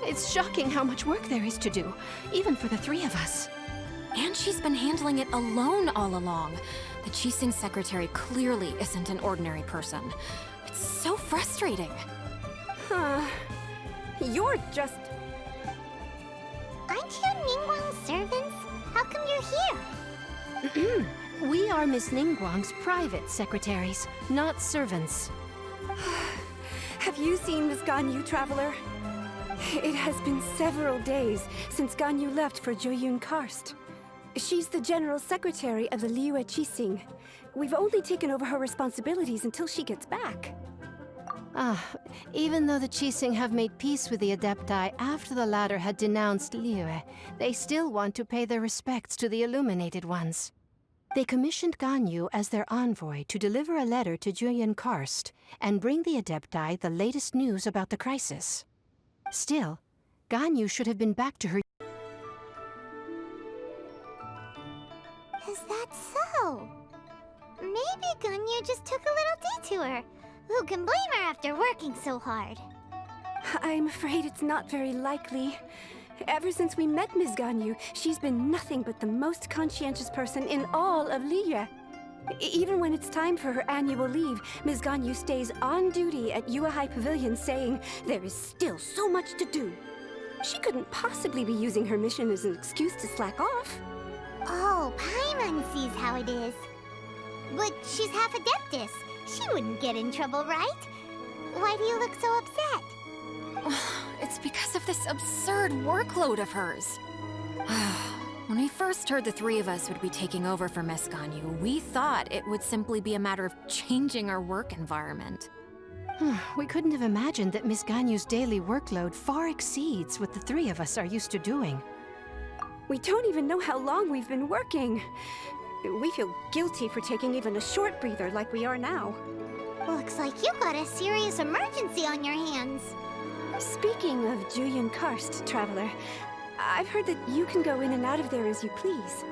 It's shocking how much work there is to do, even for the three of us. And she's been handling it alone all along. The Qixing secretary clearly isn't an ordinary person. It's so frustrating. You're just... Aren't you Ningguang's servants? How come you're here? We are Miss Ningguang's private secretaries, not servants. Have you seen Miss Ganyu, Traveler? It has been several days since Ganyu left for Joyun Karst. She's the general secretary of the Liyue Qixing. We've only taken over her responsibilities until she gets back. Even though the Qixing have made peace with the Adepti after the latter had denounced Liyue, they still want to pay their respects to the Illuminated Ones. They commissioned Ganyu as their envoy to deliver a letter to Joyun Karst and bring the Adepti the latest news about the crisis. Still, Ganyu should have been back to her. Is that so? Maybe Ganyu just took a little detour. Who can blame her after working so hard? I'm afraid it's not very likely. Ever since we met Ms. Ganyu, she's been nothing but the most conscientious person in all of Liyue. Even when it's time for her annual leave, Ms. Ganyu stays on duty at Yuehai Pavilion saying there is still so much to do. She couldn't possibly be using her mission as an excuse to slack off. Oh, Paimon sees how it is. But she's half Adeptus. She wouldn't get in trouble, right? Why do you look so upset? It's because of this absurd workload of hers. When we first heard the three of us would be taking over for Miss Ganyu, we thought it would simply be a matter of changing our work environment. We couldn't have imagined that Miss Ganyu's daily workload far exceeds what the three of us are used to doing. We don't even know how long we've been working. We feel guilty for taking even a short breather like we are now. Looks like you got a serious emergency on your hands. Speaking of Joyun Karst, Traveler, I've heard that you can go in and out of there as you please.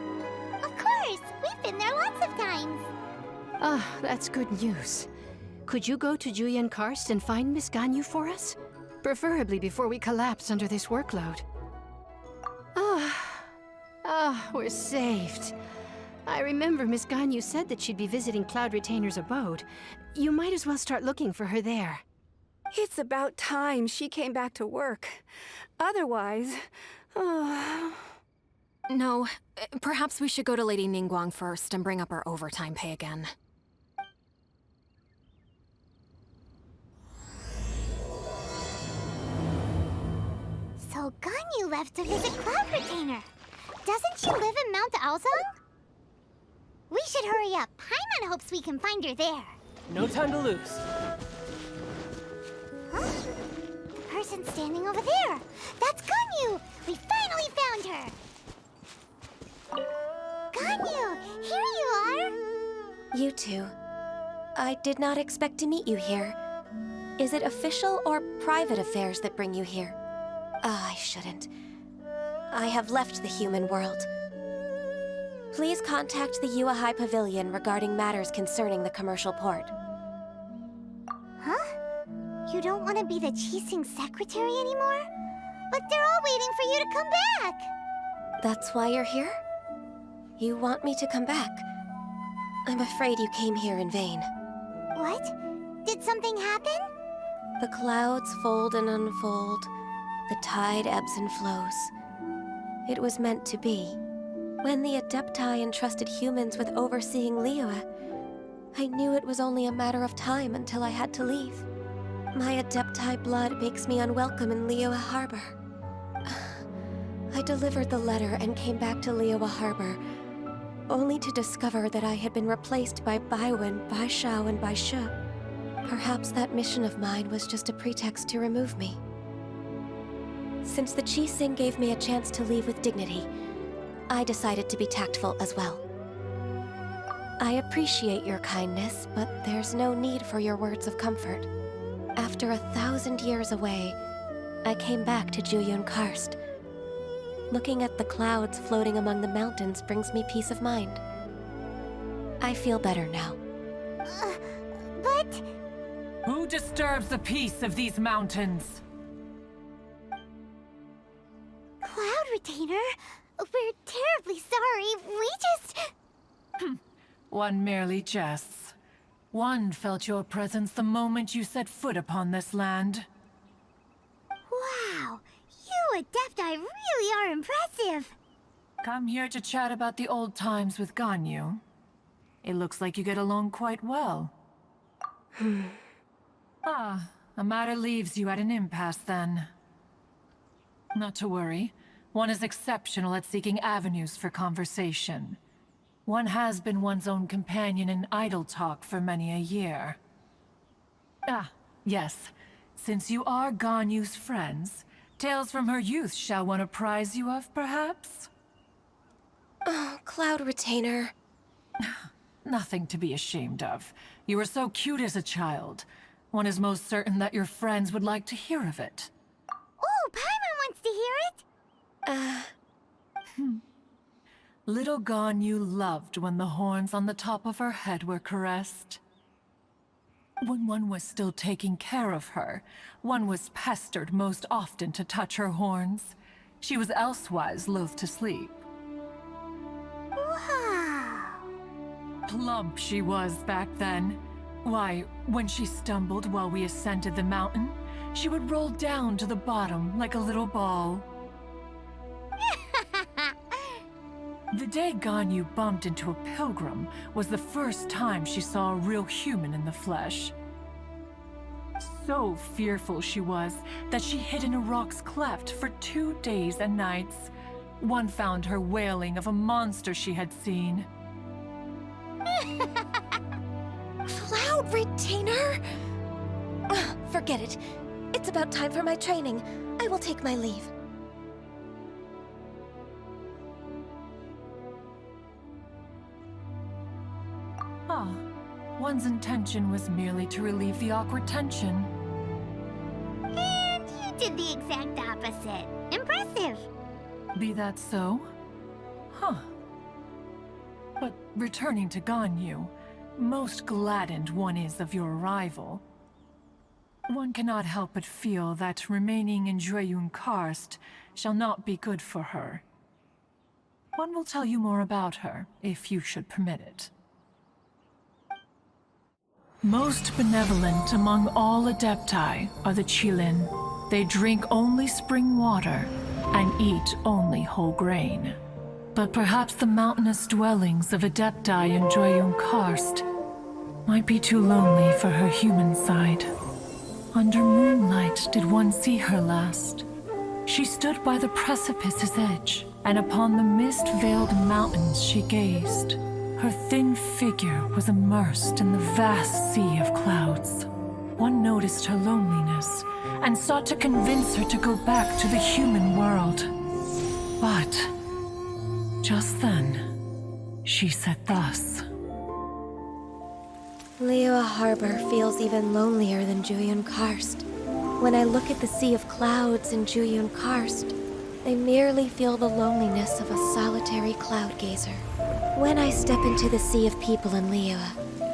Of course! We've been there lots of times. That's good news. Could you go to Joyun Karst and find Miss Ganyu for us? Preferably before we collapse under this workload. We're saved. I remember Miss Ganyu said that she'd be visiting Cloud Retainer's abode. You might as well start looking for her there. It's about time she came back to work. Otherwise... No, perhaps we should go to Lady Ningguang first and bring up our overtime pay again. So Ganyu left to visit Cloud Retainer. Doesn't she live in Mount Aozong? We should hurry up. Paimon hopes we can find her there. No time to lose. Huh? The person standing over there. That's Ganyu! We finally found her! Ganyu, here you are! You two. I did not expect to meet you here. Is it official or private affairs that bring you here? I shouldn't. I have left the human world. Please contact the Yuehai Pavilion regarding matters concerning the commercial port. Huh? You don't want to be the Qixing secretary anymore? But they're all waiting for you to come back! That's why you're here? You want me to come back? I'm afraid you came here in vain. What? Did something happen? The clouds fold and unfold. The tide ebbs and flows. It was meant to be. When the Adepti entrusted humans with overseeing Liyue, I knew it was only a matter of time until I had to leave. My Adepti blood makes me unwelcome in Liyue Harbor. I delivered the letter and came back to Liyue Harbor, only to discover that I had been replaced by Baiwen, Baishao, and Baishu. Perhaps that mission of mine was just a pretext to remove me. Since the Qixing gave me a chance to leave with dignity, I decided to be tactful as well. I appreciate your kindness, but there's no need for your words of comfort. After 1,000 years away, I came back to Joyun Karst. Looking at the clouds floating among the mountains brings me peace of mind. I feel better now. But... Who disturbs the peace of these mountains? Retainer. We're terribly sorry. We just... One merely jests. One felt your presence the moment you set foot upon this land. Wow. You Adepti really are impressive. Come here to chat about the old times with Ganyu. It looks like you get along quite well. A matter leaves you at an impasse then. Not to worry. One is exceptional at seeking avenues for conversation. One has been one's own companion in idle talk for many a year. Yes. Since you are Ganyu's friends, tales from her youth shall one apprise you of, perhaps? Oh, Cloud Retainer. Nothing to be ashamed of. You were so cute as a child. One is most certain that your friends would like to hear of it. Oh, Paimon wants to hear it. Little Ganyu loved when the horns on the top of her head were caressed. When one was still taking care of her, one was pestered most often to touch her horns. She was elsewise loath to sleep. Wow. Plump she was back then. Why, when she stumbled while we ascended the mountain, she would roll down to the bottom like a little ball. The day Ganyu bumped into a pilgrim was the first time she saw a real human in the flesh. So fearful she was that she hid in a rock's cleft for 2 days and nights. One found her wailing of a monster she had seen. Cloud Retainer? Forget it. It's about time for my training. I will take my leave. One's intention was merely to relieve the awkward tension. And you did the exact opposite. Impressive. Be that so? But returning to Ganyu, most gladdened one is of your arrival. One cannot help but feel that remaining in Jueyun Karst shall not be good for her. One will tell you more about her, if you should permit it. Most benevolent among all Adepti are the Qilin. They drink only spring water and eat only whole grain. But perhaps the mountainous dwellings of Adepti in Jueyun Karst might be too lonely for her human side. Under moonlight did one see her last. She stood by the precipice's edge, and upon the mist-veiled mountains she gazed. Her thin figure was immersed in the vast sea of clouds. One noticed her loneliness and sought to convince her to go back to the human world. But just then, she said thus. Liyue Harbor feels even lonelier than Jueyun Karst. When I look at the sea of clouds in Jueyun Karst, I merely feel the loneliness of a solitary cloud gazer. When I step into the sea of people in Liyue,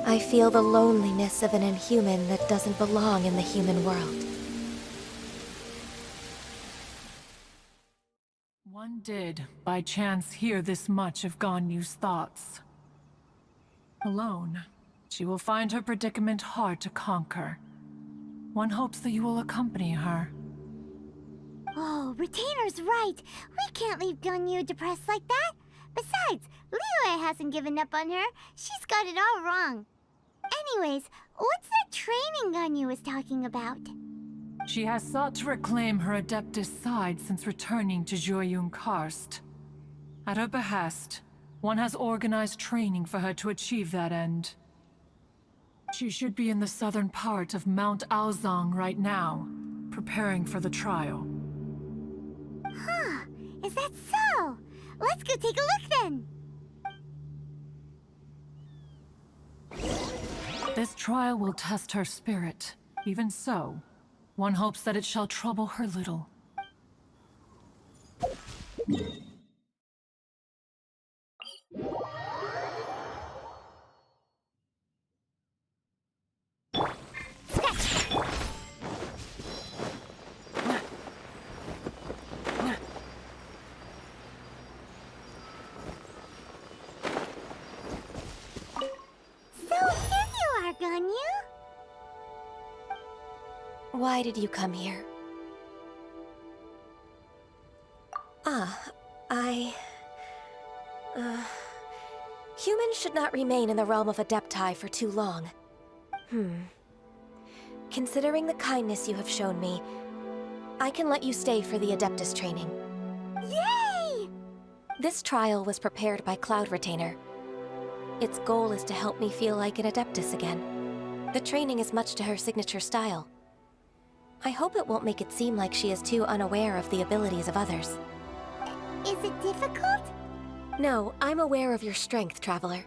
I feel the loneliness of an inhuman that doesn't belong in the human world. One did, by chance, hear this much of Ganyu's thoughts. Alone, she will find her predicament hard to conquer. One hopes that you will accompany her. Oh, Retainer's right. We can't leave Ganyu depressed like that. Besides, Liyue hasn't given up on her. She's got it all wrong. Anyways, what's that training Ganyu was talking about? She has sought to reclaim her Adeptus side since returning to Jueyun Karst. At her behest, one has organized training for her to achieve that end. She should be in the southern part of Mount Aozang right now, preparing for the trial. Huh, is that so? Let's go take a look then! This trial will test her spirit. Even so, one hopes that it shall trouble her little. Why did you come here? Humans should not remain in the realm of Adepti for too long. Considering the kindness you have shown me, I can let you stay for the Adeptus training. Yay! This trial was prepared by Cloud Retainer. Its goal is to help me feel like an Adeptus again. The training is much to her signature style. I hope it won't make it seem like she is too unaware of the abilities of others. Is it difficult? No, I'm aware of your strength, Traveler.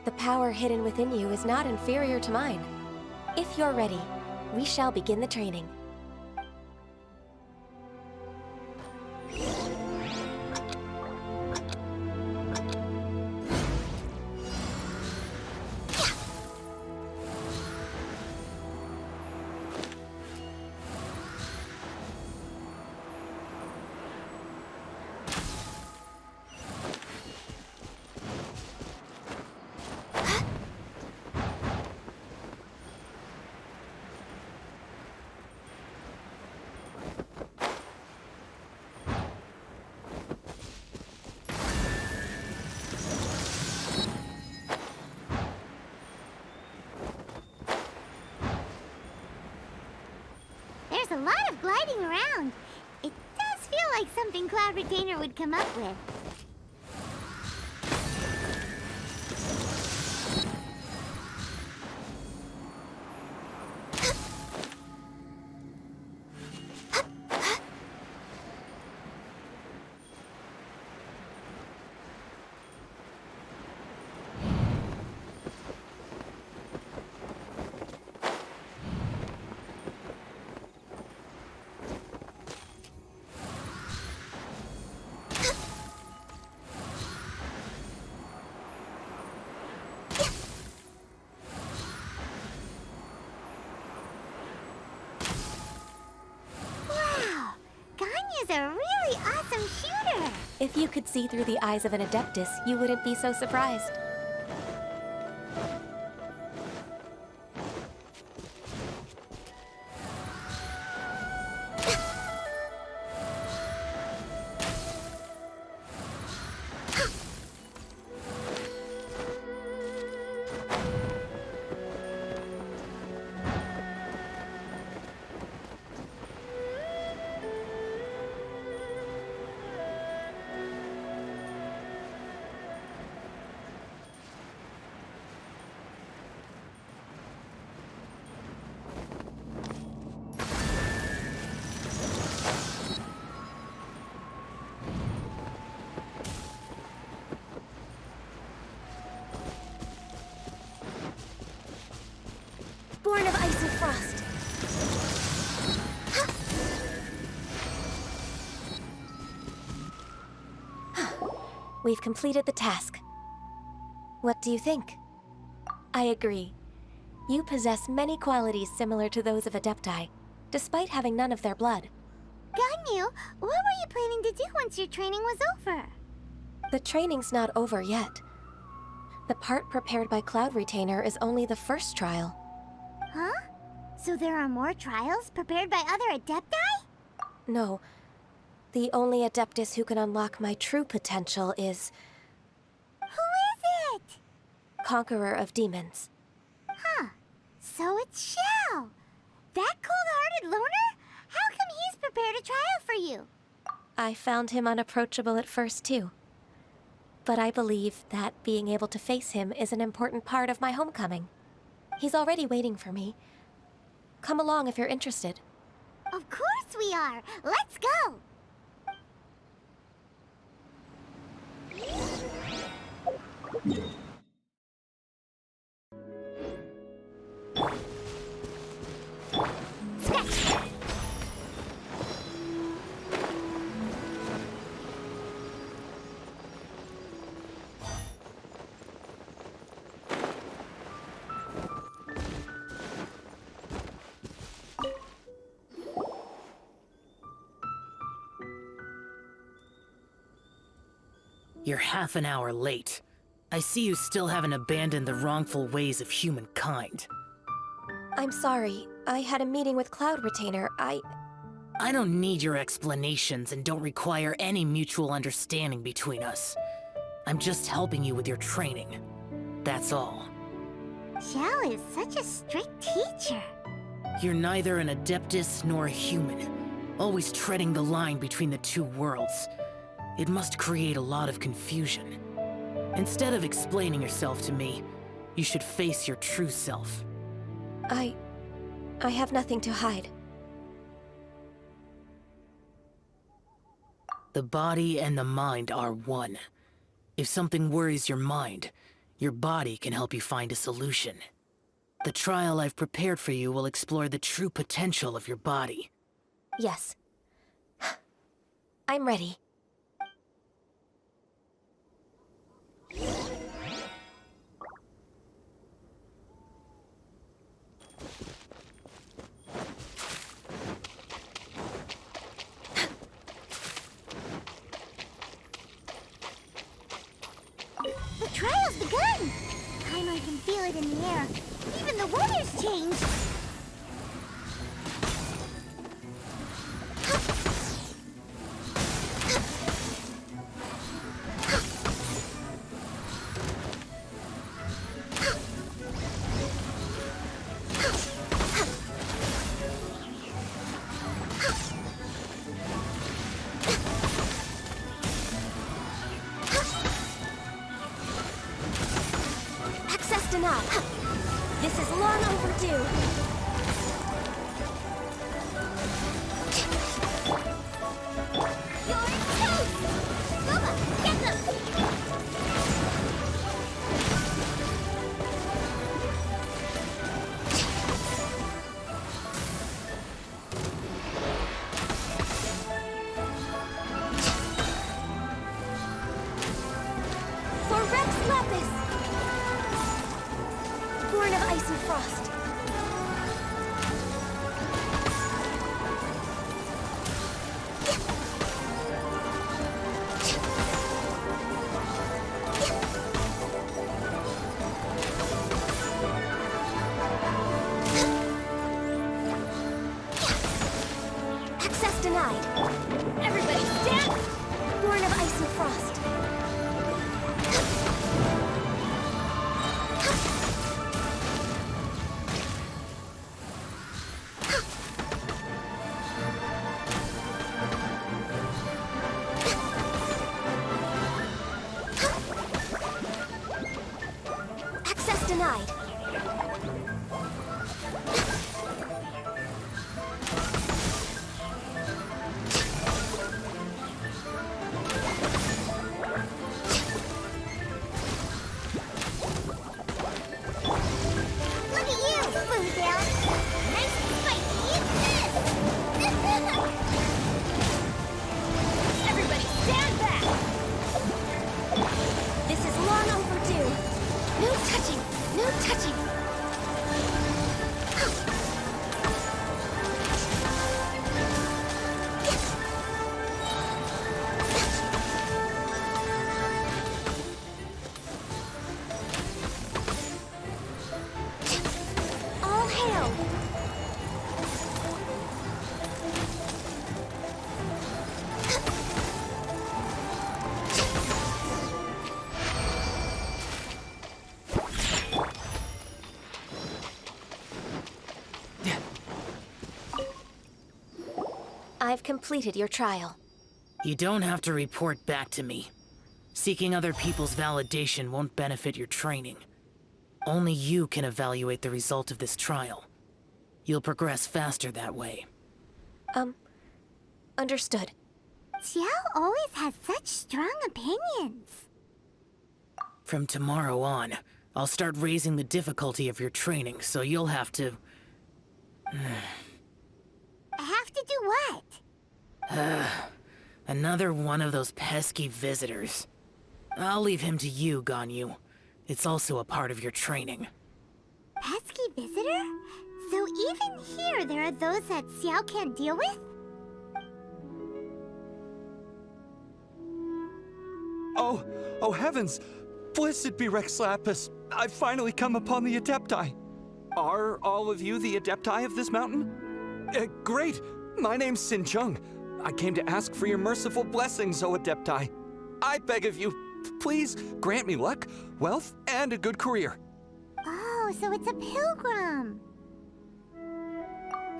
The power hidden within you is not inferior to mine. If you're ready, we shall begin the training. There's a lot of gliding around. It does feel like something Cloud Retainer would come up with. Is a really awesome shooter! If you could see through the eyes of an Adeptus, you wouldn't be so surprised. Born of ice and frost. We've completed the task. What do you think? I agree. You possess many qualities similar to those of Adepti, despite having none of their blood. Ganyu, what were you planning to do once your training was over? The training's not over yet. The part prepared by Cloud Retainer is only the first trial. Huh? So there are more trials prepared by other Adepti? No. The only Adeptus who can unlock my true potential is... Who is it? Conqueror of Demons. Huh. So it's Xiao. That cold-hearted loner? How come he's prepared a trial for you? I found him unapproachable at first, too. But I believe that being able to face him is an important part of my homecoming. He's already waiting for me. Come along if you're interested. Of course we are! Let's go! Scratch! You're half an hour late. I see you still haven't abandoned the wrongful ways of humankind. I'm sorry. I had a meeting with Cloud Retainer. I don't need your explanations and don't require any mutual understanding between us. I'm just helping you with your training. That's all. Xiao is such a strict teacher. You're neither an Adeptus nor a human, always treading the line between the two worlds. It must create a lot of confusion. Instead of explaining yourself to me, you should face your true self. I have nothing to hide. The body and the mind are one. If something worries your mind, your body can help you find a solution. The trial I've prepared for you will explore the true potential of your body. Yes. I'm ready. The trial's begun! Paimon can feel it in the air. Even the weather's changed. Access denied. This is long overdue. You're toast! Goma, get them! For Rex Lapis! Born of ice and frost. Access denied. Everybody stand! Born of ice and frost. Access denied. Look at you, Boomtail! Nice and spicy, eat this! Everybody stand back! This is long overdue. No touching! No touching! All hail! I've completed your trial. You don't have to report back to me. Seeking other people's validation won't benefit your training. Only you can evaluate the result of this trial. You'll progress faster that way. Understood. Xiao always has such strong opinions. From tomorrow on, I'll start raising the difficulty of your training, so you'll have to... I have to do what? Another one of those pesky visitors. I'll leave him to you, Ganyu. It's also a part of your training. Pesky visitor? So even here there are those that Xiao can't deal with? Oh heavens! Blessed be Rex Lapis! I've finally come upon the Adepti! Are all of you the Adepti of this mountain? Great! My name's Sin Chung. I came to ask for your merciful blessings, O Adepti. I beg of you, please grant me luck, wealth, and a good career. Oh, so it's a pilgrim.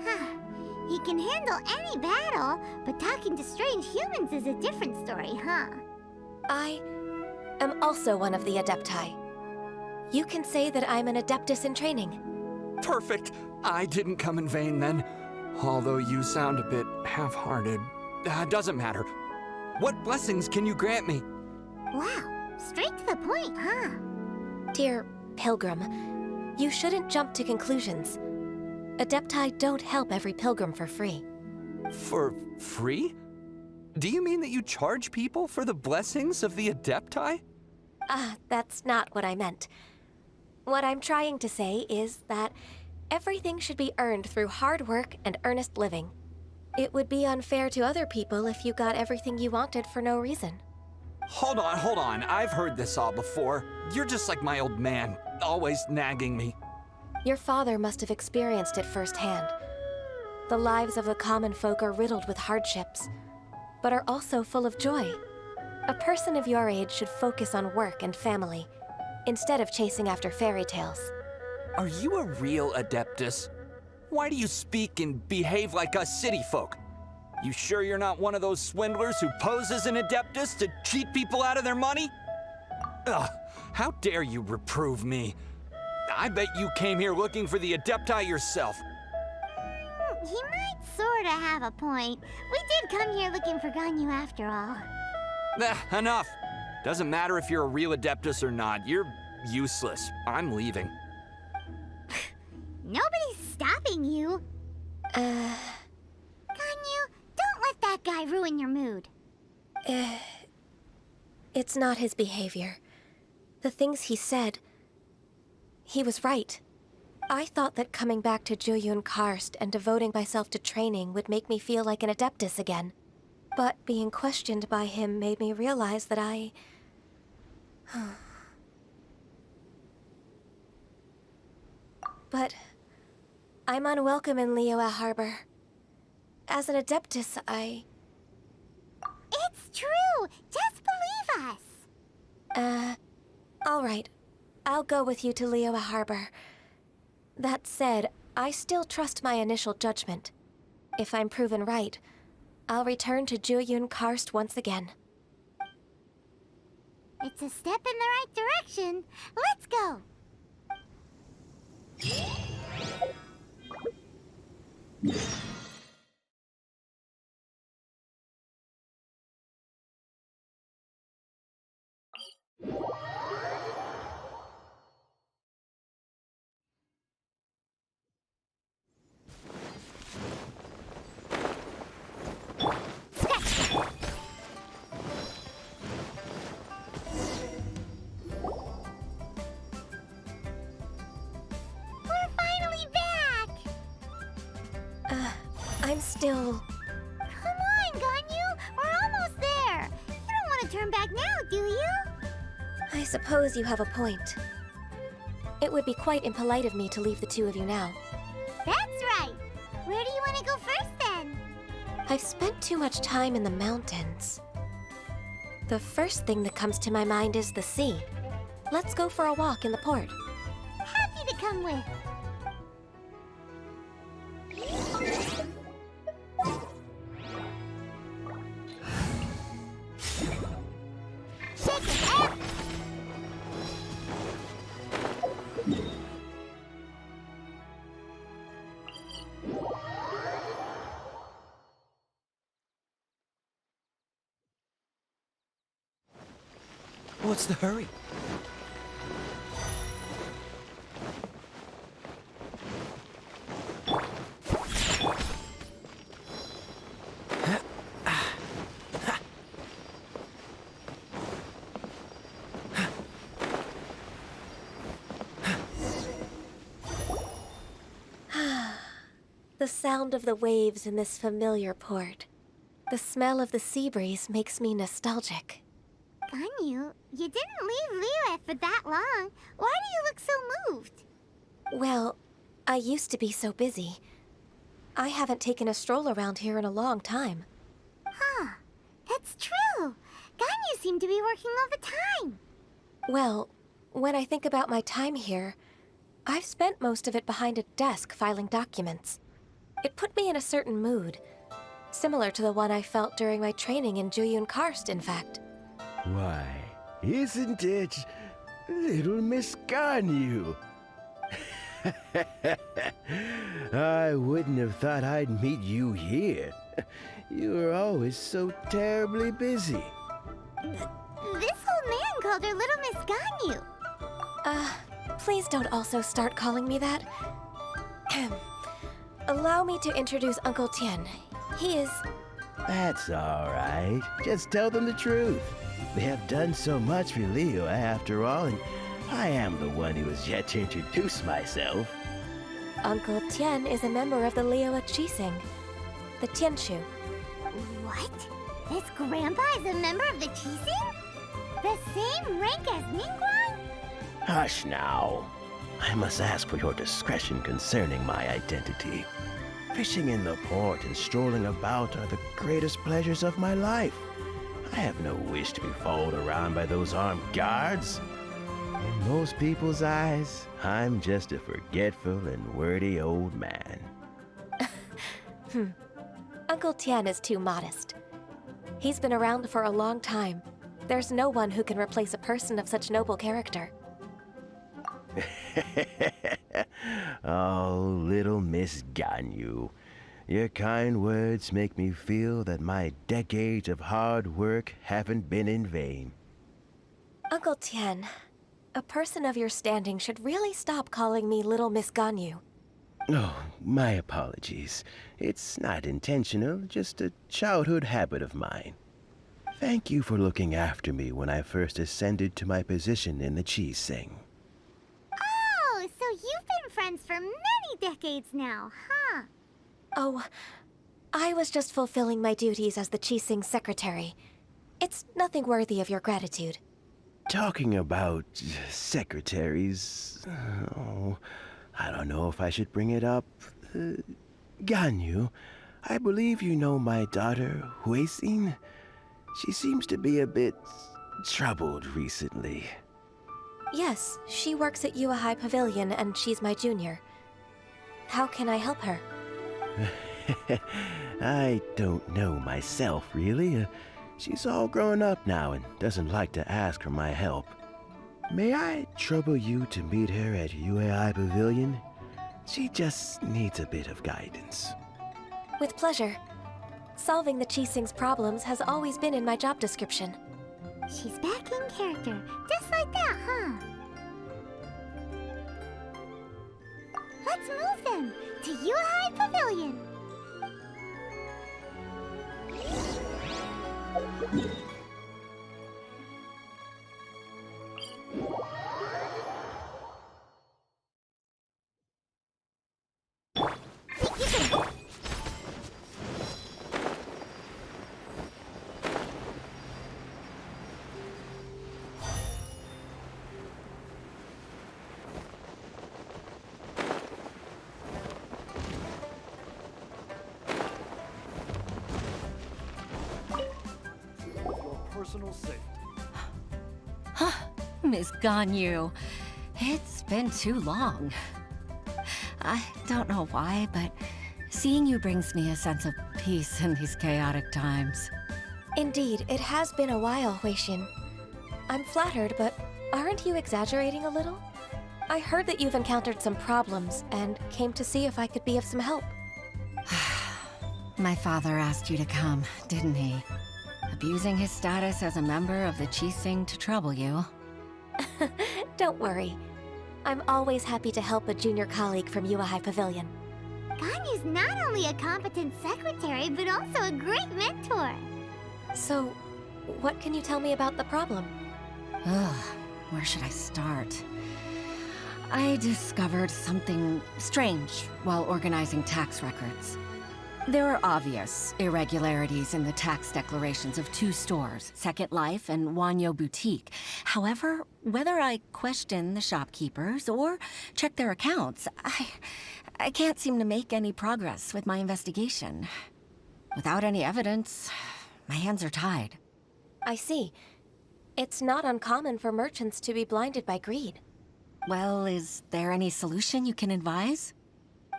Huh. He can handle any battle, but talking to strange humans is a different story, huh? I am also one of the Adepti. You can say that I'm an Adeptus in training. Perfect. I didn't come in vain then. Although you sound a bit half-hearted. Doesn't matter. What blessings can you grant me? Wow, straight to the point, huh? Dear Pilgrim, you shouldn't jump to conclusions. Adepti don't help every pilgrim for free. For free? Do you mean that you charge people for the blessings of the Adepti? That's not what I meant. What I'm trying to say is that everything should be earned through hard work and earnest living. It would be unfair to other people if you got everything you wanted for no reason. Hold on. I've heard this all before. You're just like my old man, always nagging me. Your father must have experienced it firsthand. The lives of the common folk are riddled with hardships, but are also full of joy. A person of your age should focus on work and family, instead of chasing after fairy tales. Are you a real Adeptus? Why do you speak and behave like us city folk? You sure you're not one of those swindlers who pose as an Adeptus to cheat people out of their money? Ugh, how dare you reprove me? I bet you came here looking for the Adepti yourself. He might sorta have a point. We did come here looking for Ganyu after all. Enough. Doesn't matter if you're a real Adeptus or not. You're useless. I'm leaving. Nobody's stopping you. Ganyu, don't let that guy ruin your mood. It's not his behavior. The things he said, he was right. I thought that coming back to Jueyun Karst and devoting myself to training would make me feel like an Adeptus again. But being questioned by him made me realize that But I'm unwelcome in Liyue Harbor. As an Adeptus, It's true! Just believe us! All right. I'll go with you to Liyue Harbor. That said, I still trust my initial judgment. If I'm proven right, I'll return to Jueyun Karst once again. It's a step in the right direction. Let's go! I'm still... Come on, Ganyu! We're almost there! You don't want to turn back now, do you? I suppose you have a point. It would be quite impolite of me to leave the two of you now. That's right! Where do you want to go first, then? I've spent too much time in the mountains. The first thing that comes to my mind is the sea. Let's go for a walk in the port. Happy to come with. Shake it up! What's the hurry? The sound of the waves in this familiar port. The smell of the sea breeze makes me nostalgic. Ganyu, you didn't leave Liyue for that long. Why do you look so moved? Well, I used to be so busy. I haven't taken a stroll around here in a long time. Huh. That's true. Ganyu seemed to be working all the time. Well, when I think about my time here, I've spent most of it behind a desk filing documents. It put me in a certain mood, similar to the one I felt during my training in Juyun Karst, in fact. Why, isn't it little Miss Ganyu? I wouldn't have thought I'd meet you here. You were always so terribly busy. This old man called her Little Miss Ganyu. Please don't also start calling me that. Allow me to introduce Uncle Tian. He is... That's all right. Just tell them the truth. They have done so much for Liyue after all, and I am the one who has yet to introduce myself. Uncle Tian is a member of the Liyue Qixing, the Tianshu. What? This grandpa is a member of the Qixing? The same rank as Ningguang? Hush now. I must ask for your discretion concerning my identity. Fishing in the port and strolling about are the greatest pleasures of my life. I have no wish to be followed around by those armed guards. In most people's eyes, I'm just a forgetful and wordy old man. Uncle Tian is too modest. He's been around for a long time. There's no one who can replace a person of such noble character. Oh, little Miss Ganyu. Your kind words make me feel that my decades of hard work haven't been in vain. Uncle Tian, a person of your standing should really stop calling me Little Miss Ganyu. Oh, my apologies. It's not intentional, just a childhood habit of mine. Thank you for looking after me when I first ascended to my position in the Qixing. Oh, so you've been friends for many decades now, huh? Oh, I was just fulfilling my duties as the Qixing secretary. It's nothing worthy of your gratitude. Talking about secretaries... Oh, I don't know if I should bring it up. Ganyu, I believe you know my daughter, Huixin. She seems to be a bit troubled recently. Yes, she works at Yua High Pavilion and she's my junior. How can I help her? I don't know myself, really. She's all grown up now and doesn't like to ask for my help. May I trouble you to meet her at UAI Pavilion? She just needs a bit of guidance. With pleasure. Solving the Qixing's problems has always been in my job description. She's back in character, just like that, huh? Let's move then to Yuhai Pavilion. Personal safety. Miss Ganyu, it's been too long. I don't know why, but seeing you brings me a sense of peace in these chaotic times. Indeed, it has been a while, Huixin. I'm flattered, but aren't you exaggerating a little? I heard that you've encountered some problems and came to see if I could be of some help. My father asked you to come, didn't he? Abusing his status as a member of the Qixing to trouble you. Don't worry. I'm always happy to help a junior colleague from Yua High Pavilion. Ganyu's not only a competent secretary, but also a great mentor. So, what can you tell me about the problem? Ugh, where should I start? I discovered something strange while organizing tax records. There are obvious irregularities in the tax declarations of 2 stores, Second Life and Wanyo Boutique. However, whether I question the shopkeepers or check their accounts, I can't seem to make any progress with my investigation. Without any evidence, my hands are tied. I see. It's not uncommon for merchants to be blinded by greed. Well, is there any solution you can advise?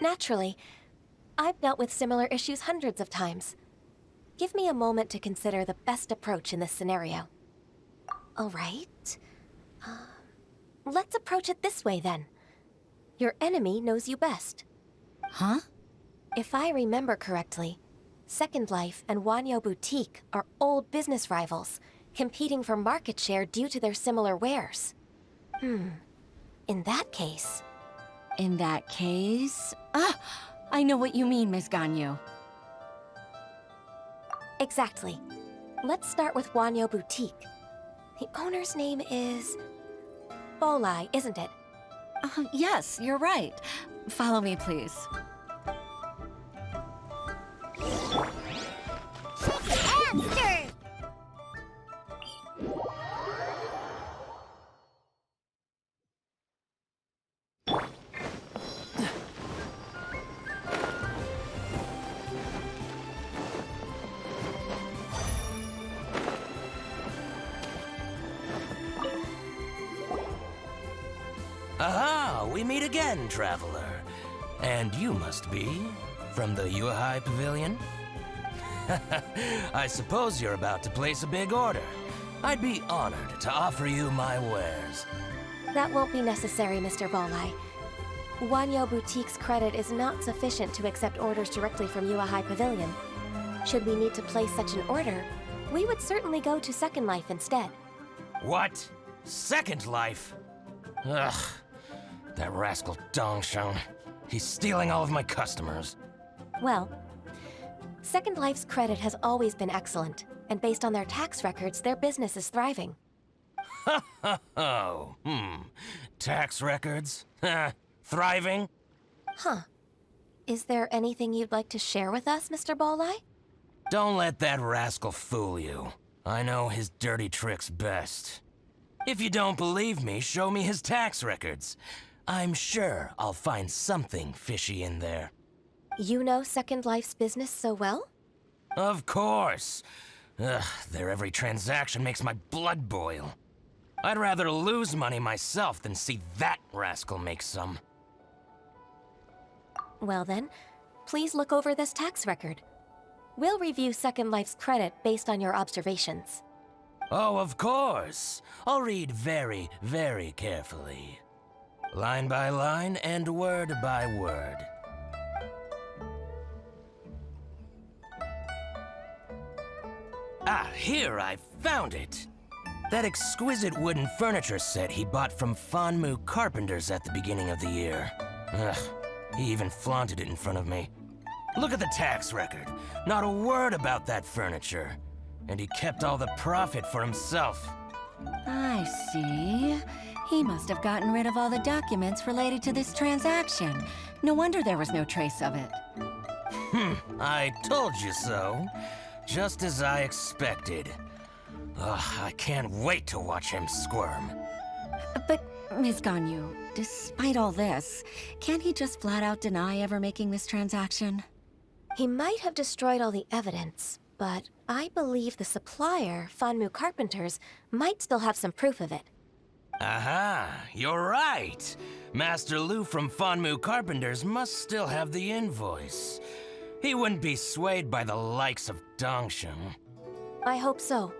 Naturally. I've dealt with similar issues hundreds of times. Give me a moment to consider the best approach in this scenario. All right. Let's approach it this way, then. Your enemy knows you best. Huh? If I remember correctly, Second Life and Wanyo Boutique are old business rivals, competing for market share due to their similar wares. In that case... In that case... I know what you mean, Miss Ganyu. Exactly. Let's start with Wanyo Boutique. The owner's name is... Bolai, isn't it? Yes, you're right. Follow me, please. Answer! Aha! We meet again, traveler. And you must be from the Yuhai Pavilion? I suppose you're about to place a big order. I'd be honored to offer you my wares. That won't be necessary, Mr. Bolai. Wanyo Boutique's credit is not sufficient to accept orders directly from Yuhai Pavilion. Should we need to place such an order, we would certainly go to Second Life instead. What? Second Life? Ugh. That rascal Dongsheng. He's stealing all of my customers. Well, Second Life's credit has always been excellent, and based on their tax records, their business is thriving. Oh, tax records? Thriving? Huh. Is there anything you'd like to share with us, Mr. Bolai? Don't let that rascal fool you. I know his dirty tricks best. If you don't believe me, show me his tax records. I'm sure I'll find something fishy in there. You know Second Life's business so well? Of course. Ugh, their every transaction makes my blood boil. I'd rather lose money myself than see that rascal make some. Well then, please look over this tax record. We'll review Second Life's credit based on your observations. Oh, of course. I'll read very, very carefully. Line by line and word by word. Ah, here, I found it. That exquisite wooden furniture set he bought from Fanmu Carpenters at the beginning of the year. Ugh, he even flaunted it in front of me. Look at the tax record. Not a word about that furniture. And he kept all the profit for himself. I see. He must have gotten rid of all the documents related to this transaction. No wonder there was no trace of it. I told you so. Just as I expected. Ugh, I can't wait to watch him squirm. But, Ms. Ganyu, despite all this, can't he just flat out deny ever making this transaction? He might have destroyed all the evidence, but I believe the supplier, Fanmu Carpenters, might still have some proof of it. Aha, you're right. Master Lu from Fanmu Carpenters must still have the invoice. He wouldn't be swayed by the likes of Dongsheng. I hope so.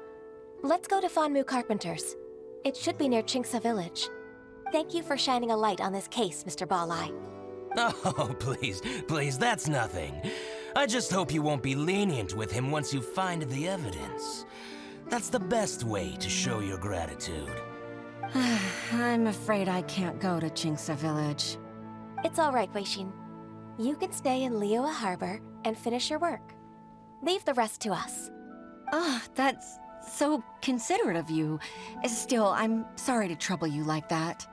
Let's go to Fanmu Carpenters. It should be near Chingsa Village. Thank you for shining a light on this case, Mr. Bolai. Oh, please, that's nothing. I just hope you won't be lenient with him once you find the evidence. That's the best way to show your gratitude. I'm afraid I can't go to Chingsa Village. It's all right, Weishin. You can stay in Liyue Harbor and finish your work. Leave the rest to us. That's so considerate of you. Still, I'm sorry to trouble you like that.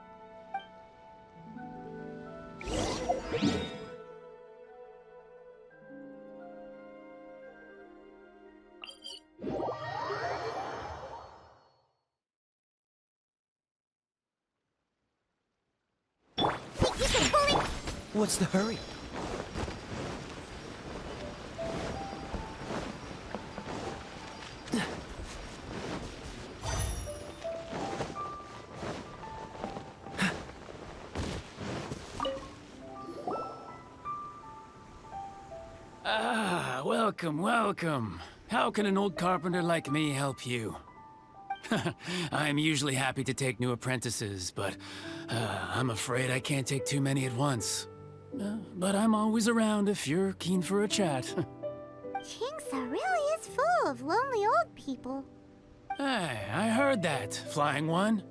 What's the hurry? Ah, welcome, welcome. How can an old carpenter like me help you? I'm usually happy to take new apprentices, but I'm afraid I can't take too many at once. But I'm always around if you're keen for a chat. Kingsa really is full of lonely old people. Hey, I heard that, Flying One.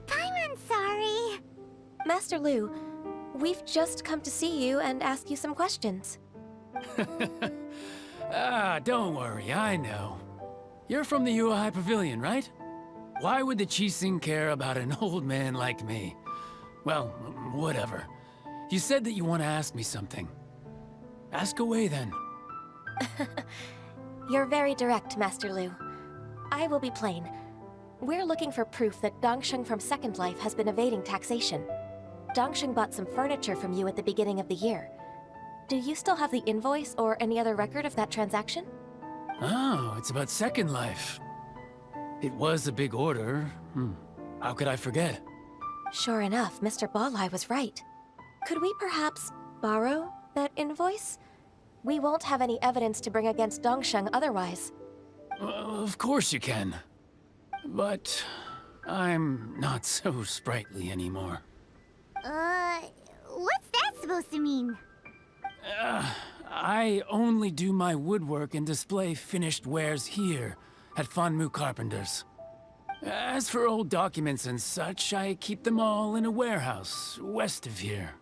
Paimon's sorry. Master Lu, we've just come to see you and ask you some questions. Don't worry, I know. You're from the Yuehai Pavilion, right? Why would the Qixing care about an old man like me? Well, whatever. You said that you want to ask me something. Ask away, then. You're very direct, Master Lu. I will be plain. We're looking for proof that Dongsheng from Second Life has been evading taxation. Dongsheng bought some furniture from you at the beginning of the year. Do you still have the invoice or any other record of that transaction? Oh, it's about Second Life. It was a big order. How could I forget? Sure enough, Mr. Balai was right. Could we perhaps borrow that invoice? We won't have any evidence to bring against Dongsheng otherwise. Of course you can. But I'm not so sprightly anymore. What's that supposed to mean? I only do my woodwork and display finished wares here at Fanmu Carpenters. As for old documents and such, I keep them all in a warehouse west of here.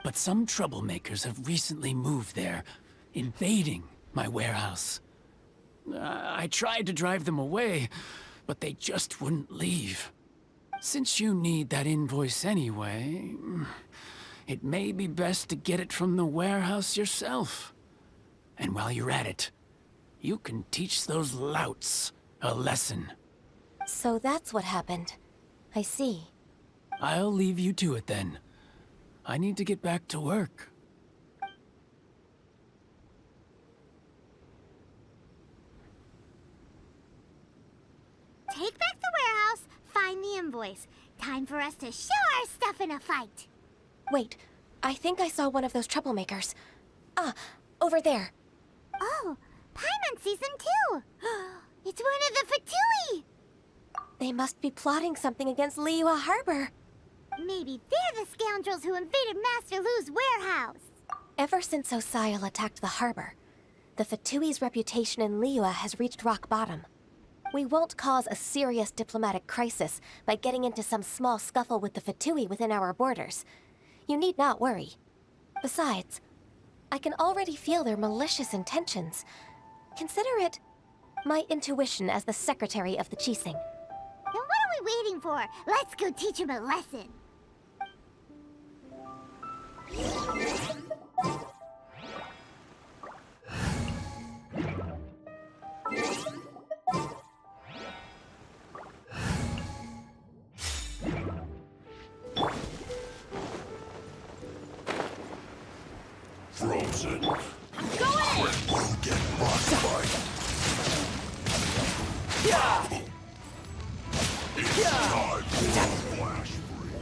But some troublemakers have recently moved there, invading my warehouse. I tried to drive them away, but they just wouldn't leave. Since you need that invoice anyway, it may be best to get it from the warehouse yourself. And while you're at it, you can teach those louts a lesson. So that's what happened. I see. I'll leave you to it then. I need to get back to work. Take back the warehouse, find the invoice. Time for us to show our stuff in a fight. Wait, I think I saw one of those troublemakers. Ah, over there. Oh, Paimon sees them too. It's one of the fatui. They must be plotting something against Liyue Harbor. Maybe they're the scoundrels who invaded Master Lu's warehouse. Ever since Osial attacked the harbor, the Fatui's reputation in Liyue has reached rock bottom. We won't cause a serious diplomatic crisis by getting into some small scuffle with the Fatui within our borders. You need not worry. Besides, I can already feel their malicious intentions. Consider it my intuition as the secretary of the Qixing. Then what are we waiting for? Let's go teach him a lesson. Frozen. I'm going! We'll get rocked by. Yeah! It's time for flash free.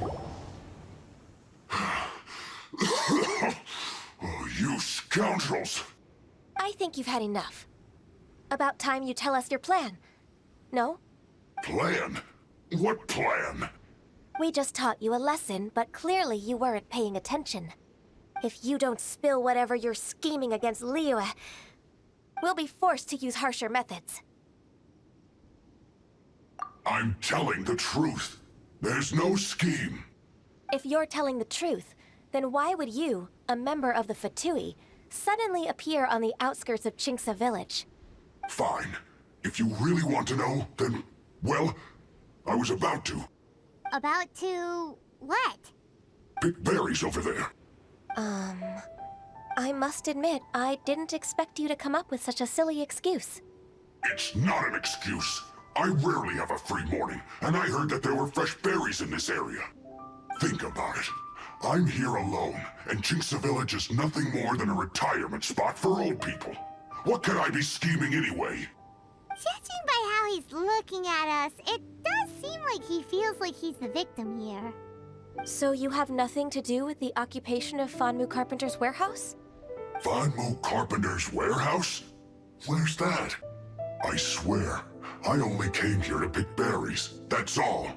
Oh, you scoundrels! I think you've had enough. About time you tell us your plan. No? Plan? What plan? We just taught you a lesson, but clearly you weren't paying attention. If you don't spill whatever you're scheming against Liyue, we'll be forced to use harsher methods. I'm telling the truth. There's no scheme. If you're telling the truth, then why would you, a member of the Fatui, suddenly appear on the outskirts of Qingsa village? Fine. If you really want to know, then, well, I was about to. About to... what? Pick berries over there. I must admit, I didn't expect you to come up with such a silly excuse. It's not an excuse. I rarely have a free morning, and I heard that there were fresh berries in this area. Think about it. I'm here alone, and Jinxa Village is nothing more than a retirement spot for old people. What could I be scheming anyway? Judging by how he's looking at us, it does seem like he feels like he's the victim here. So you have nothing to do with the occupation of Fanmu Carpenter's warehouse? Fanmu Carpenter's warehouse? Where's that? I swear, I only came here to pick berries, that's all.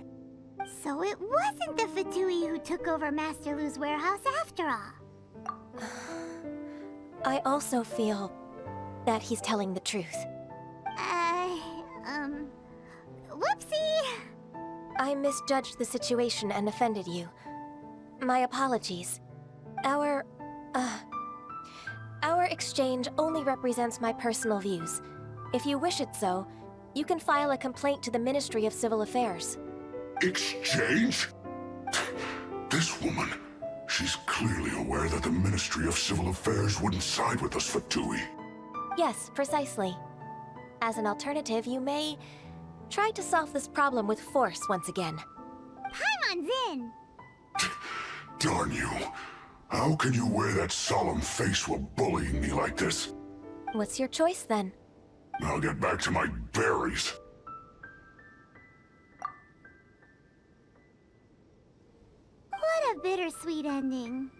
So it wasn't the Fatui who took over Master Lu's warehouse after all. I also feel that he's telling the truth. Whoopsie! I misjudged the situation and offended you. My apologies. Our exchange only represents my personal views. If you wish it so, you can file a complaint to the Ministry of Civil Affairs. Exchange? This woman, she's clearly aware that the Ministry of Civil Affairs wouldn't side with us, Fatui. Yes, precisely. As an alternative, you may try to solve this problem with force once again. Paimon's in! Darn you. How can you wear that solemn face while bullying me like this? What's your choice, then? I'll get back to my berries. What a bittersweet ending.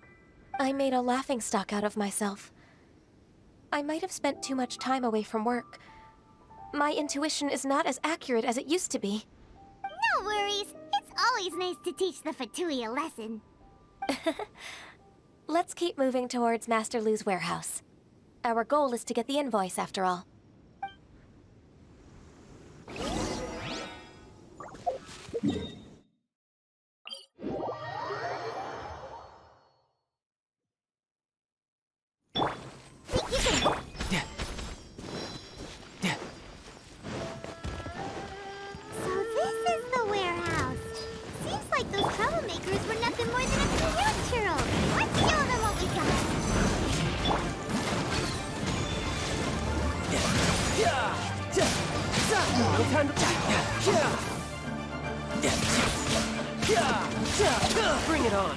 I made a laughingstock out of myself. I might have spent too much time away from work. My intuition is not as accurate as it used to be. No worries. It's always nice to teach the Fatui a lesson. Let's keep moving towards Master Lu's warehouse. Our goal is to get the invoice, after all. Bring it on.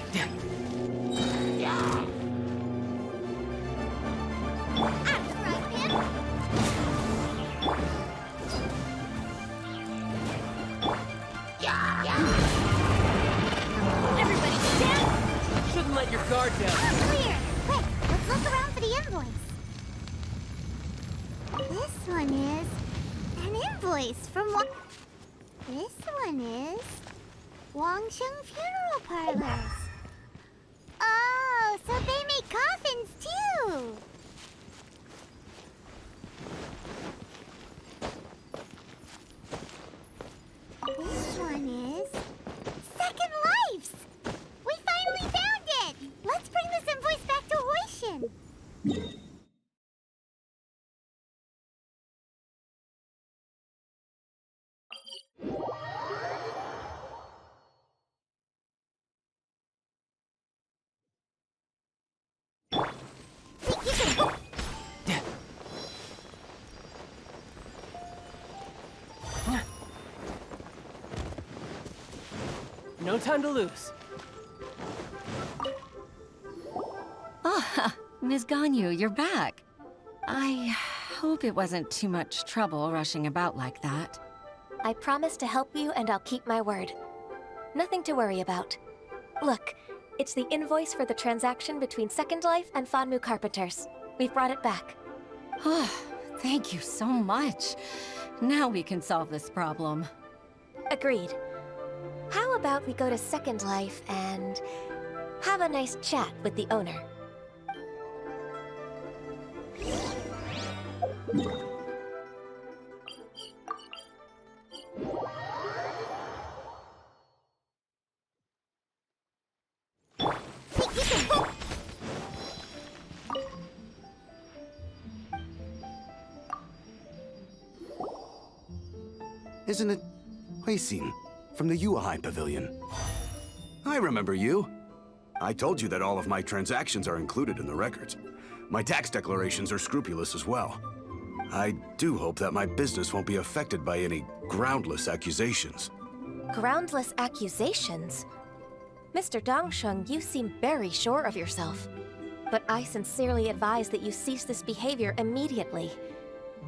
Everybody down! Shouldn't let your guard down. Clear! Quick, let's look around for the invoice. This one is an invoice from what? This one is Wangsheng Funeral Parlors. Oh, so they make coffins too. This one is Second Lives. We finally found it. Let's bring this invoice back to Hoishin. No time to lose. Ah, Ms. Ganyu, you're back. I hope it wasn't too much trouble rushing about like that. I promise to help you, and I'll keep my word. Nothing to worry about. Look, it's the invoice for the transaction between Second Life and Fanmu Carpenters. We've brought it back. Oh, thank you so much. Now we can solve this problem. Agreed. How about we go to Second Life and have a nice chat with the owner? Isn't it Ryzen from the Yuahai Pavilion? I remember you. I told you that all of my transactions are included in the records. My tax declarations are scrupulous as well. I do hope that my business won't be affected by any groundless accusations. Groundless accusations? Mr. Dongsheng, you seem very sure of yourself. But I sincerely advise that you cease this behavior immediately.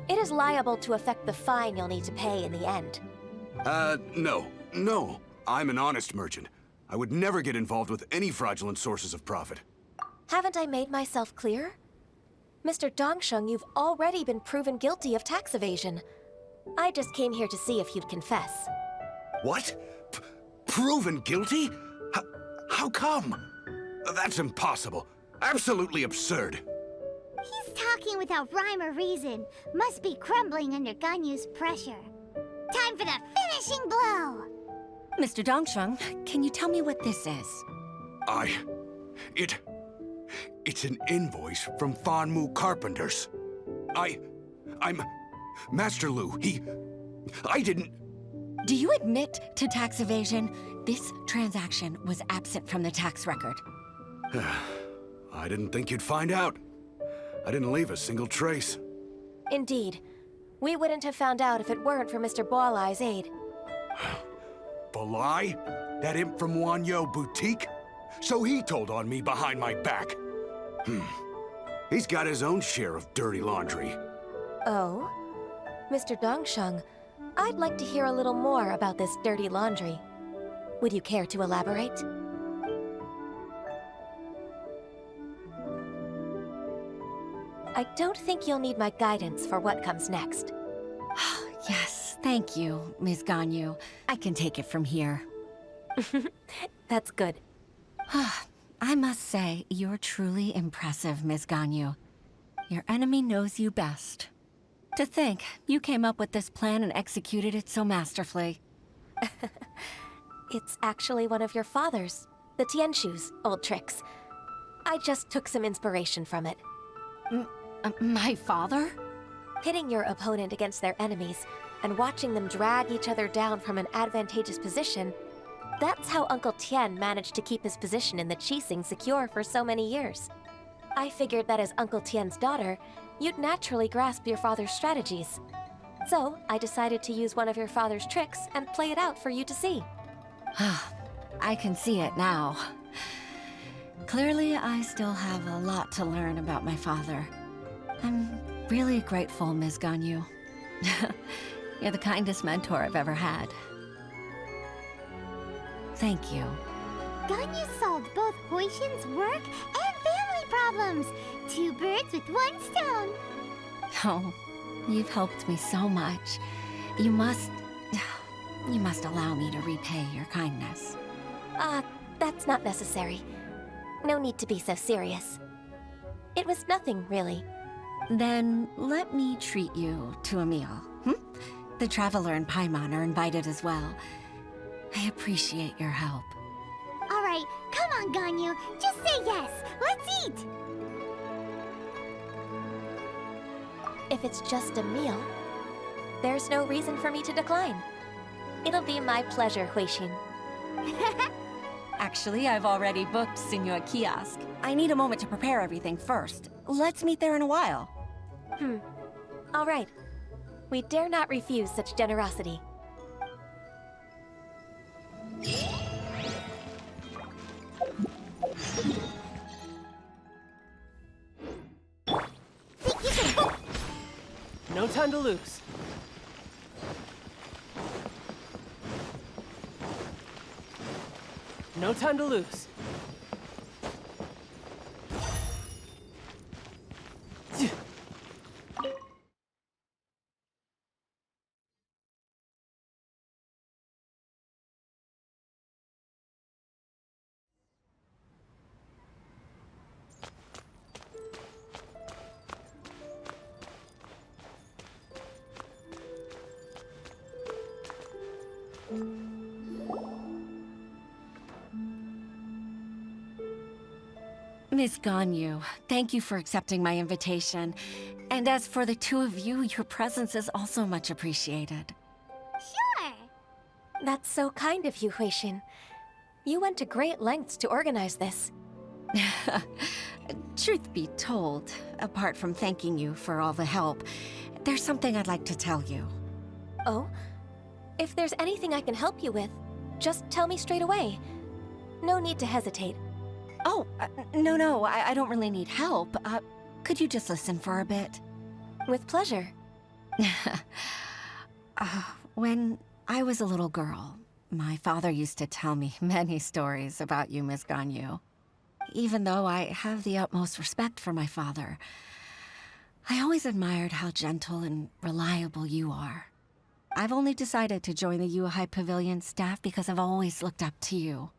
It is liable to affect the fine you'll need to pay in the end. No. I'm an honest merchant. I would never get involved with any fraudulent sources of profit. Haven't I made myself clear? Mr. Dongsheng, you've already been proven guilty of tax evasion. I just came here to see if you'd confess. What? Proven guilty? How come? That's impossible. Absolutely absurd. He's talking without rhyme or reason. Must be crumbling under Ganyu's pressure. Time for the finishing blow! Mr. Dongsheng, can you tell me what this is? It's an invoice from Fanmu Carpenters. I'm Master Lu. I didn't... Do you admit to tax evasion? This transaction was absent from the tax record. I didn't think you'd find out. I didn't leave a single trace. Indeed. We wouldn't have found out if it weren't for Mr. Boalai's aid. Balai? That imp from Wanyo Boutique? So he told on me behind my back. He's got his own share of dirty laundry. Oh? Mr. Dongsheng, I'd like to hear a little more about this dirty laundry. Would you care to elaborate? I don't think you'll need my guidance for what comes next. Yes, thank you, Ms. Ganyu. I can take it from here. That's good. I must say, you're truly impressive, Ms. Ganyu. Your enemy knows you best. To think, you came up with this plan and executed it so masterfully. It's actually one of your father's, the Tianshu's, old tricks. I just took some inspiration from it. My father? Pitting your opponent against their enemies and watching them drag each other down from an advantageous position, that's how Uncle Tian managed to keep his position in the Qixing secure for so many years. I figured that as Uncle Tian's daughter, you'd naturally grasp your father's strategies. So, I decided to use one of your father's tricks and play it out for you to see. I can see it now. Clearly, I still have a lot to learn about my father. I'm really grateful, Ms. Ganyu. You're the kindest mentor I've ever had. Thank you. Ganyu solved both Huixin's work and family problems. 2 birds with 1 stone. Oh, you've helped me so much. You must allow me to repay your kindness. That's not necessary. No need to be so serious. It was nothing, really. Then let me treat you to a meal. The Traveler and Paimon are invited as well. I appreciate your help. All right, come on, Ganyu. Just say yes. Let's eat. If it's just a meal, there's no reason for me to decline. It'll be my pleasure, Huixin. Actually, I've already booked Senor Kiosk. I need a moment to prepare everything first. Let's meet there in a while. All right. We dare not refuse such generosity. No time to lose. No time to lose. Miss Ganyu, thank you for accepting my invitation. And as for the two of you, your presence is also much appreciated. Sure. That's so kind of you, Huixin. You went to great lengths to organize this. Truth be told, apart from thanking you for all the help, there's something I'd like to tell you. Oh? If there's anything I can help you with, just tell me straight away. No need to hesitate. Oh, no, I don't really need help. Could you just listen for a bit? With pleasure. When I was a little girl, my father used to tell me many stories about you, Miss Ganyu. Even though I have the utmost respect for my father, I always admired how gentle and reliable you are. I've only decided to join the Yuhai Pavilion staff because I've always looked up to you.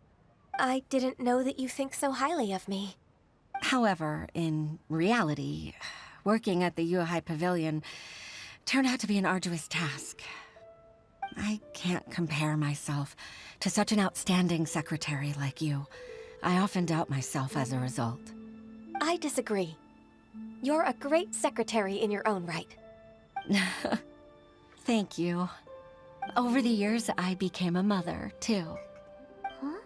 I didn't know that you think so highly of me. However, in reality, working at the Yuhai Pavilion turned out to be an arduous task. I can't compare myself to such an outstanding secretary like you. I often doubt myself as a result. I disagree. You're a great secretary in your own right. Thank you. Over the years, I became a mother, too. Huh?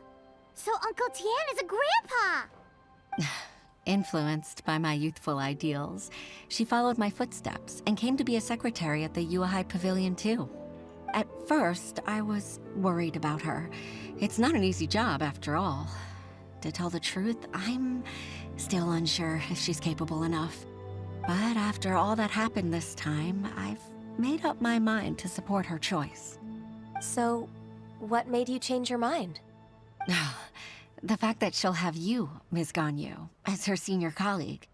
So Uncle Tian is a grandpa! Influenced by my youthful ideals, she followed my footsteps and came to be a secretary at the Yuhai Pavilion, too. At first, I was worried about her. It's not an easy job, after all. To tell the truth, I'm still unsure if she's capable enough. But after all that happened this time, I've made up my mind to support her choice. So, what made you change your mind? The fact that she'll have you, Ms. Ganyu, as her senior colleague.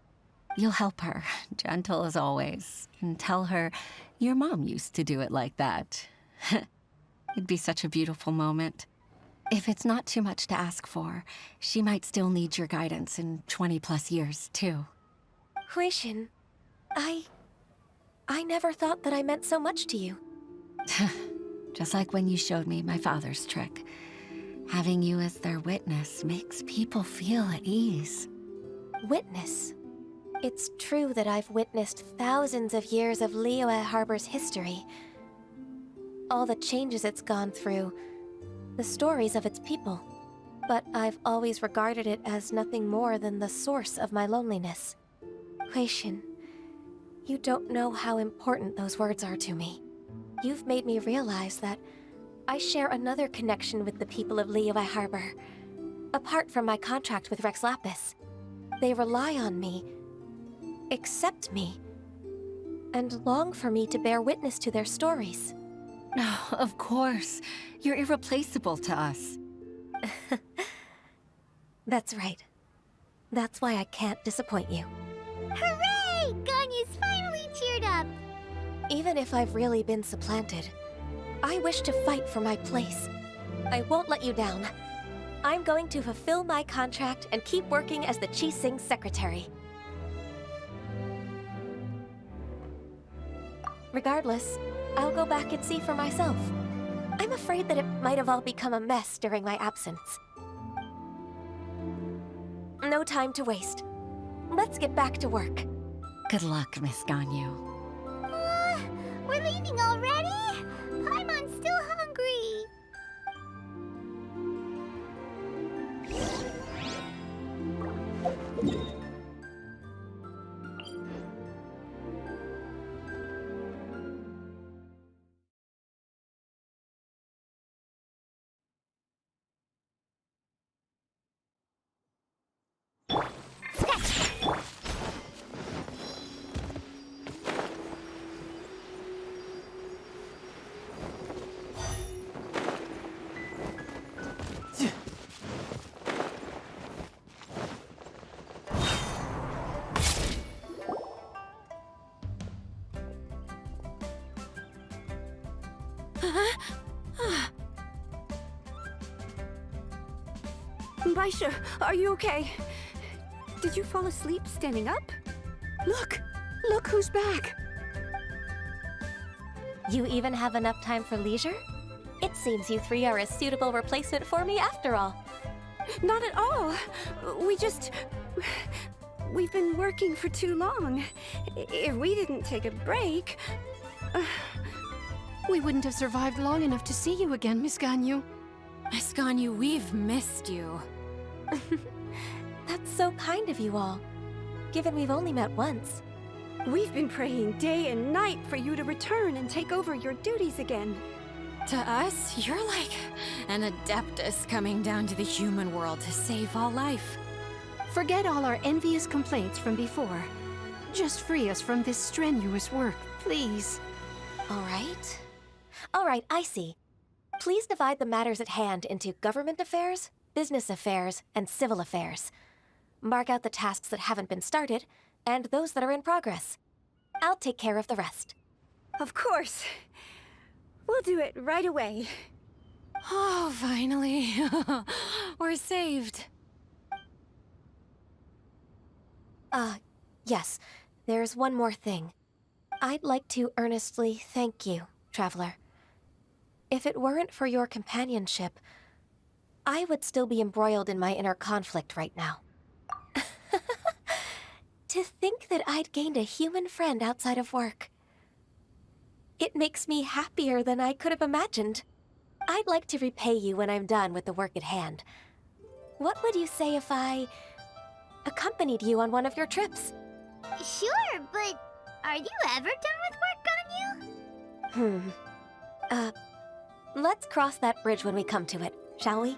You'll help her, gentle as always, and tell her your mom used to do it like that. It'd be such a beautiful moment. If it's not too much to ask for, she might still need your guidance in 20+ years, too. Huixin, I never thought that I meant so much to you. Just like when you showed me my father's trick. Having you as their witness makes people feel at ease. Witness? It's true that I've witnessed thousands of years of Liyue Harbor's history. All the changes it's gone through, the stories of its people. But I've always regarded it as nothing more than the source of my loneliness. Huixin, you don't know how important those words are to me. You've made me realize that I share another connection with the people of Liyue Harbor. Apart from my contract with Rex Lapis, they rely on me, accept me, and long for me to bear witness to their stories. Oh, of course. You're irreplaceable to us. That's right. That's why I can't disappoint you. Hooray! Ganyu's finally cheered up! Even if I've really been supplanted, I wish to fight for my place. I won't let you down. I'm going to fulfill my contract and keep working as the Qixing's secretary. Regardless, I'll go back and see for myself. I'm afraid that it might have all become a mess during my absence. No time to waste. Let's get back to work. Good luck, Miss Ganyu. We're leaving already? Paimon's still hungry. Baisha, are you okay? Did you fall asleep standing up? Look who's back! You even have enough time for leisure? It seems you three are a suitable replacement for me after all. Not at all. We've been working for too long. If we didn't take a break... We wouldn't have survived long enough to see you again, Miss Ganyu. Miss Ganyu, we've missed you. That's so kind of you all, given we've only met once. We've been praying day and night for you to return and take over your duties again. To us, you're like an adeptus coming down to the human world to save all life. Forget all our envious complaints from before. Just free us from this strenuous work, please. All right. All right, I see. Please divide the matters at hand into government affairs, business affairs, and civil affairs. Mark out the tasks that haven't been started, and those that are in progress. I'll take care of the rest. Of course. We'll do it right away. Oh, finally. We're saved. Yes. There's one more thing. I'd like to earnestly thank you, Traveler. If it weren't for your companionship, I would still be embroiled in my inner conflict right now. To think that I'd gained a human friend outside of work. It makes me happier than I could have imagined. I'd like to repay you when I'm done with the work at hand. What would you say if I accompanied you on one of your trips? Sure, but are you ever done with work, Ganyu? Let's cross that bridge when we come to it, shall we?